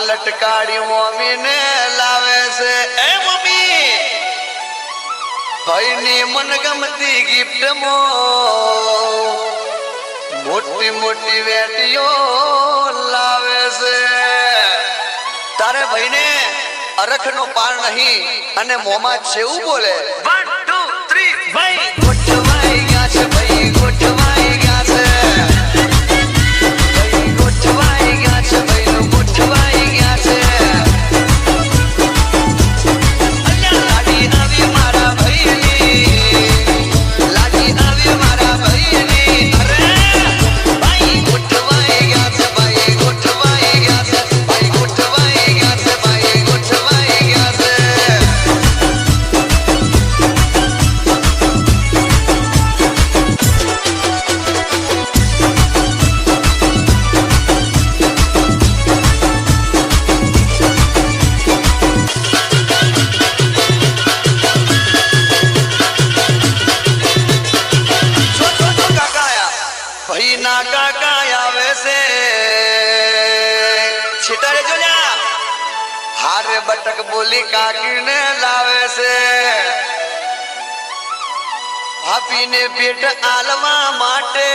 લટકાડી mummy ને લાવે છે એ મમ્મી ભાઈ ની મનગમતી ગિફ્ટ મોટી મોટી વેટીઓ લાવે છે તારે ભાઈ ને અરખ નો પાર નહીં અને મોમાં છેવું બોલે 1 2 3 ભાઈ ગોઠવાઈ ગયા છે ભાઈ ગોઠવાઈ ગયા છે ભાઈ ગોઠવાઈ ગયા છે ભાઈ નો ગોઠવાઈ ગયા છે લાડી આવી મારા ભાઈની લાડી આવી મારા ભાઈની અરે ભાઈ ગોઠવાઈ ગયા છે ભાઈ ગોઠવાઈ ગયા છે ભાઈ ગોઠવાઈ ગયા છે ભાઈ ગોઠવાઈ ગયા છે ના કાકા આવે છે છીતારે જોયા હારે બટક બોલી કાકીને લાવે છે ભાભીને ભેટ આલવા માટે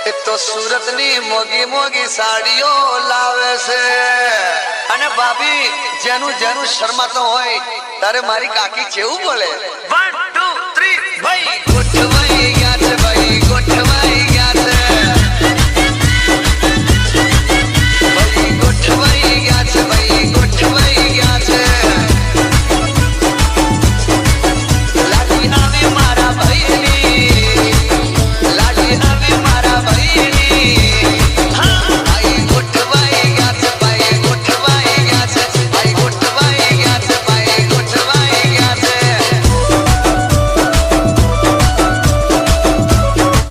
એક તો સુરતની મોગી મોગી સાડીઓ લાવે છે અને ભાભી જેનું જેનું શરમાતો હોય તારે મારી કાકી કેવું બોલે